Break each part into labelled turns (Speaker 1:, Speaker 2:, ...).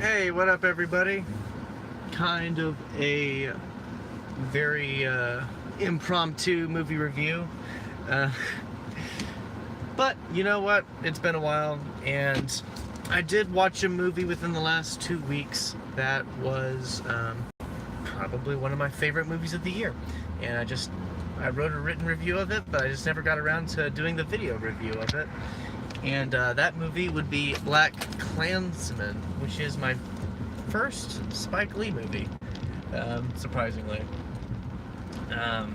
Speaker 1: Hey, what up, everybody? Kind of a very impromptu movie review. Uh, but you know what? It's been a while, and I did watch a movie within the last 2 weeks that was probably one of my favorite movies of the year. And I wrote a written review of it, but I just never got around to doing the video review of it. And that movie would be BlacKkKlansman, which is my first Spike Lee movie, surprisingly. Yeah,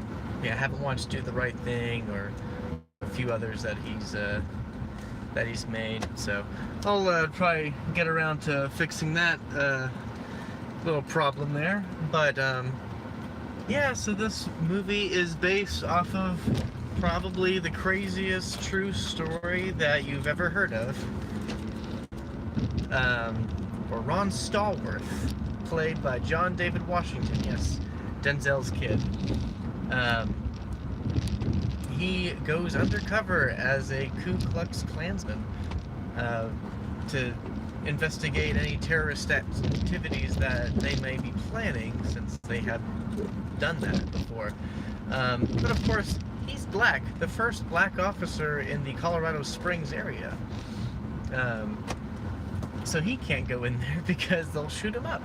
Speaker 1: I haven't watched Do the Right Thing or a few others that he's made, so I'll probably get around to fixing that little problem there. But yeah, so this movie is based off of probably the craziest true story that you've ever heard of. Or Ron Stallworth, played by John David Washington, yes, Denzel's kid. He goes undercover as a Ku Klux Klansman to investigate any terrorist activities that they may be planning, since they have done that before. But of course, he's black, the first black officer in the Colorado Springs area. So he can't go in there because they'll shoot him up.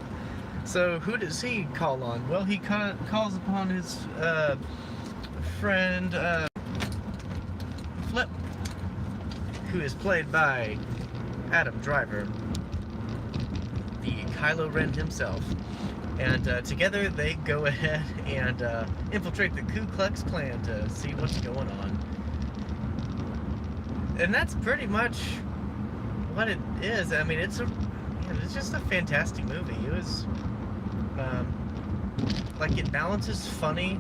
Speaker 1: So who does he call on? Well, he calls upon his friend Flip, who is played by Adam Driver, the Kylo Ren himself. And together they go ahead and infiltrate the Ku Klux Klan to see what's going on. And that's pretty much what it is. I mean, it's just a fantastic movie. It was like, it balances funny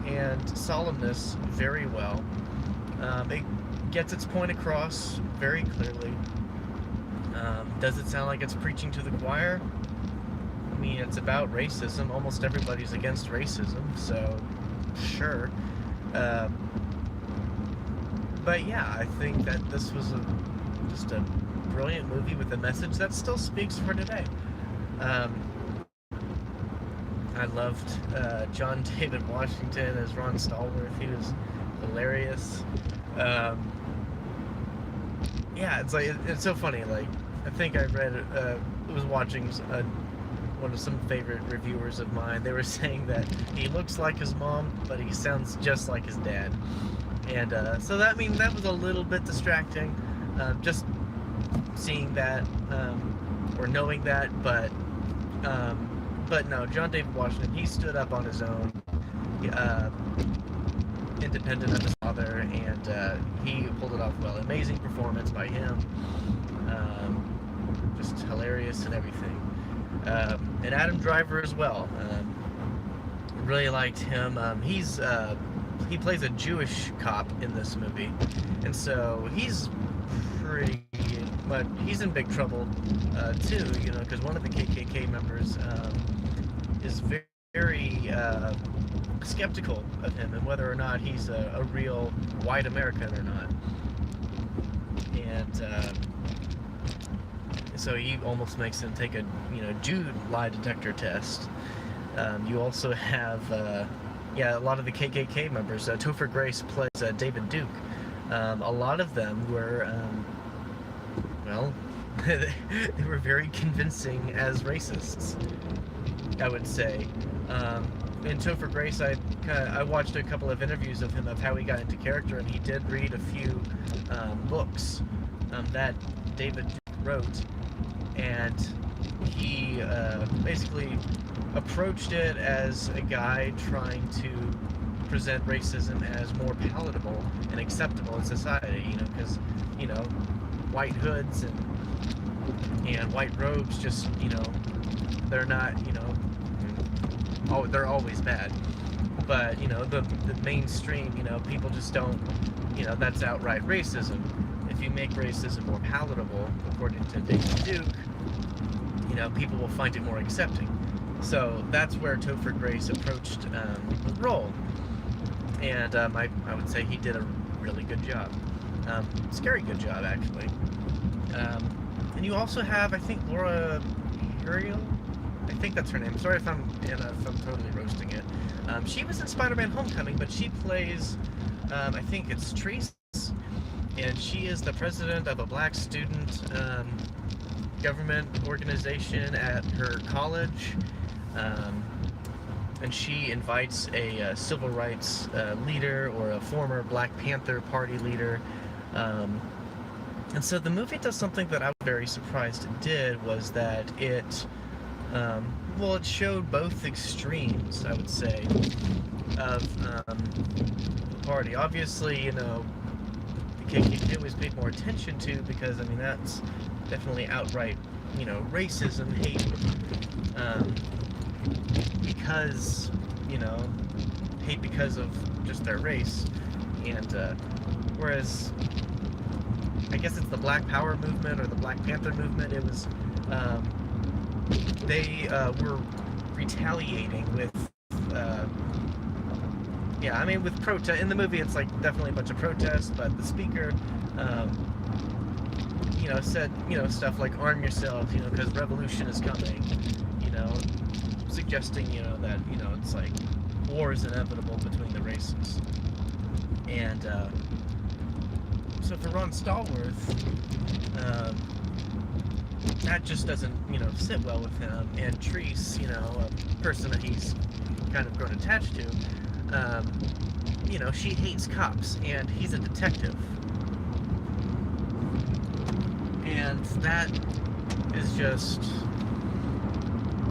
Speaker 1: and solemnness very well. It gets its point across very clearly. Does it sound like it's preaching to the choir? I mean, it's about racism. Almost everybody's against racism, so sure. But yeah, I think that this was just a brilliant movie with a message that still speaks for today. I loved John David Washington as Ron Stallworth. He was hilarious. Yeah, it's so funny. Like, I think I was watching one of some favorite reviewers of mine. They were saying that he looks like his mom, but he sounds just like his dad. And so that was a little bit distracting, just seeing that or knowing that. But no, John David Washington, he stood up on his own, independent of his father, and he pulled it off well. Amazing performance by him, just hilarious and everything. And Adam Driver as well. Really liked him. He plays a Jewish cop in this movie, and so he's in big trouble too, because one of the KKK members is very skeptical of him and whether or not he's a real white American or not. And so he almost makes him take a Jew lie detector test. You also have a lot of the KKK members. Topher Grace plays David Duke. A lot of them were they were very convincing as racists, I would say. In Topher Grace, I watched a couple of interviews of him of how he got into character, and he did read a few books that David wrote, and he basically approached it as a guy trying to present racism as more palatable and acceptable in society, because white hoods and white robes just they're not they're always bad, but the mainstream people just don't that's outright racism. If you make racism more palatable, according to David Duke, people will find it more accepting. So that's where Topher Grace approached the role, and I would say he did a really good job. Scary good job, actually. And you also have, I think, Laura Imperial. I think that's her name. Sorry if I'm totally roasting it. She was in Spider-Man: Homecoming, but she plays, I think it's Treese, and she is the president of a black student government organization at her college, and she invites a civil rights leader or a former Black Panther Party leader. And so the movie does something that I was very surprised it did, was that it, well, it showed both extremes, I would say, of the party. Obviously, you know, the KKK was paid more attention to because, I mean, that's definitely outright, you know, racism, hate, because, you know, hate because of just their race. And whereas I guess it's the Black Power movement or the Black Panther movement, it was, they were retaliating with, yeah, I mean, with protest. In the movie, it's like definitely a bunch of protests, but the speaker, you know, said, you know, stuff like arm yourselves, you know, because revolution is coming, you know, suggesting, you know, that, you know, it's like war is inevitable between the races. And so for Ron Stallworth, that just doesn't, you know, sit well with him. And Treese, you know, a person that he's kind of grown attached to, you know, she hates cops, and he's a detective. And that is just,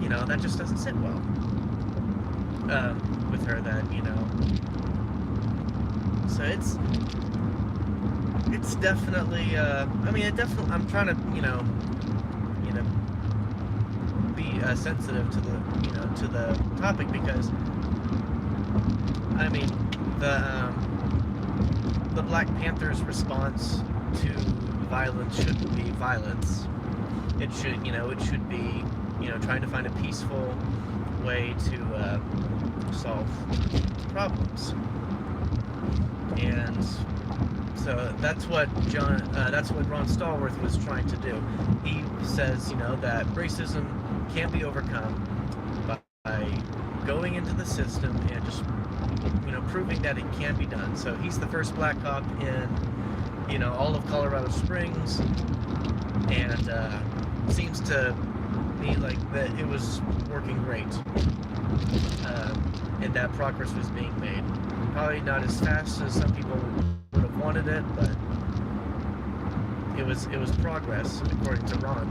Speaker 1: you know, that just doesn't sit well with her, that, you know. So it's definitely, I mean, it definitely, I'm trying to, you know, be sensitive to the, you know, to the topic, because, I mean, the Black Panther's response to violence shouldn't be violence. It should, you know, it should be, you know, trying to find a peaceful way to solve problems. And so that's what Ron Stallworth was trying to do. He says, you know, that racism can be overcome by going into the system and just, you know, proving that it can be done. So he's the first black cop in, you know, all of Colorado Springs, and seems to me like that it was working great, and that progress was being made. Probably not as fast as some people would have wanted it, but it was progress, according to Ron.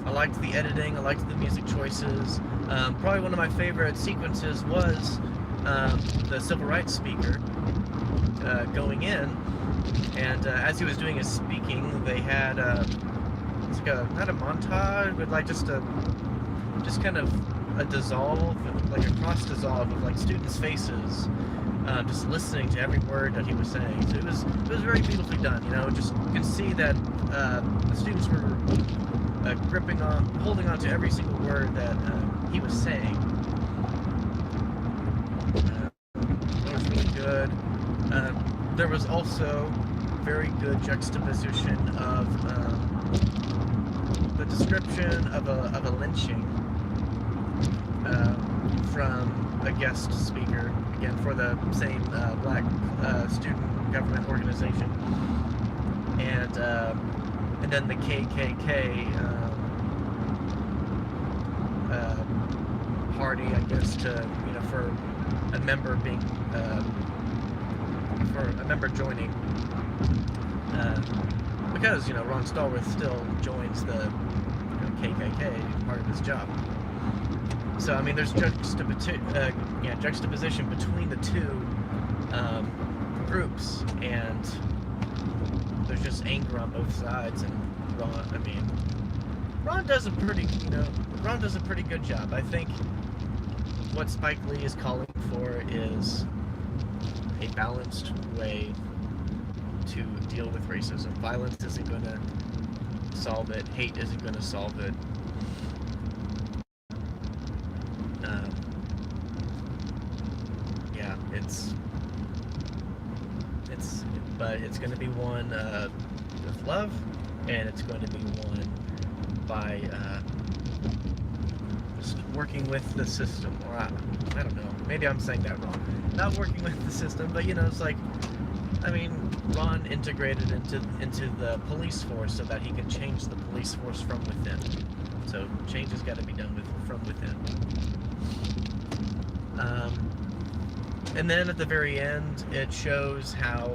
Speaker 1: I liked the editing, I liked the music choices. Probably one of my favorite sequences was the civil rights speaker going in, and as he was doing his speaking, they had it's like not a montage, but like just kind of a dissolve, like a cross dissolve of like students' faces, just listening to every word that he was saying. So it was very beautifully done. You know, just you can see that the students were holding on to every single word that he was saying. It was really good. There was also very good juxtaposition of the description of a lynching from a guest speaker, again for the same black student government organization, and then the KKK party, I guess, to, you know, for a member being for a member joining, because, you know, Ron Stallworth still joins the, you know, KKK, part of his job. So I mean, there's juxtaposition between the two groups, and there's just anger on both sides. And Ron does a pretty good job. I think what Spike Lee is calling for is a balanced way to deal with racism. Violence isn't going to solve it. Hate isn't going to solve it. Yeah, but it's going to be one with love, and it's going to be one by just working with the system, or I don't know, maybe I'm saying that wrong. Not working with the system, but you know, it's like, I mean, Ron integrated into the police force so that he can change the police force from within. So change has got to be done from within. And then at the very end, it shows how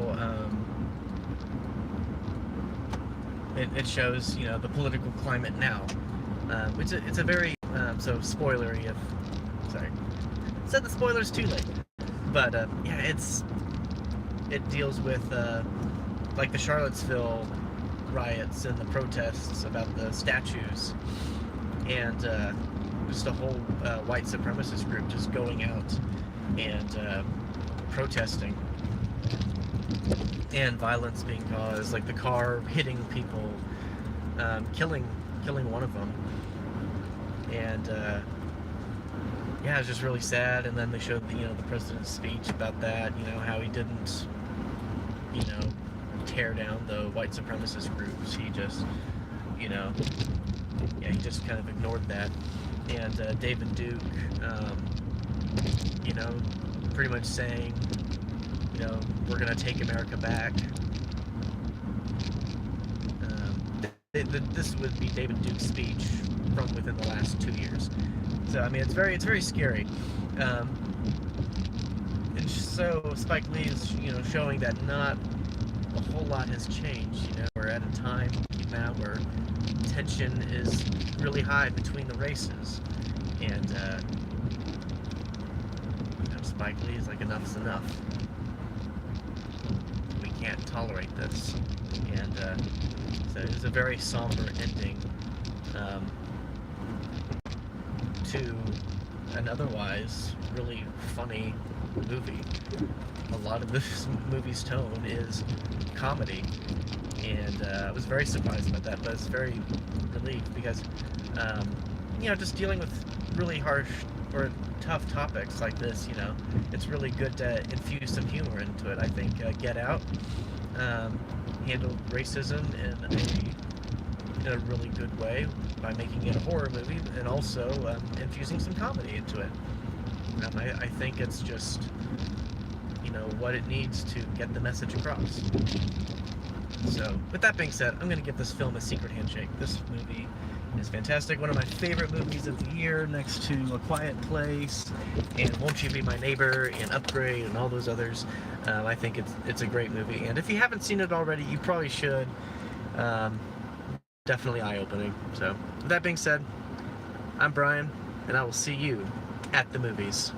Speaker 1: it shows, you know, the political climate now. It's a very so spoilery of, sorry, said the spoilers too late, but yeah, it deals with like the Charlottesville riots and the protests about the statues, and just a whole white supremacist group just going out and protesting, and violence being caused, like the car hitting people, killing one of them, and yeah, it's just really sad. And then they showed the, you know, the president's speech about that, you know, how he didn't, you know, tear down the white supremacist groups. He just, you know, yeah, he just kind of ignored that. And David Duke, you know, pretty much saying, you know, we're gonna take America back. This would be David Duke's speech from within the last 2 years. So I mean, it's very scary. And so Spike Lee is, you know, showing that not a whole lot has changed. You know, we're at a time now where tension is really high between the races, and you know, Spike Lee is like, enough's enough. We can't tolerate this, and so it was a very somber ending to an otherwise really funny movie. A lot of this movie's tone is comedy, and I was very surprised about that, but I was very relieved because, you know, just dealing with really harsh or tough topics like this, you know, it's really good to infuse some humor into it. I think Get Out handled racism in a really good way by making it a horror movie, and also infusing some comedy into it. I think it's just, you know, what it needs to get the message across. So, with that being said, I'm going to give this film a secret handshake. This movie is fantastic. One of my favorite movies of the year, next to A Quiet Place and Won't You Be My Neighbor and Upgrade and all those others. I think it's a great movie, and if you haven't seen it already, you probably should. Definitely eye-opening. So, with that being said, I'm Brian, and I will see you at the movies.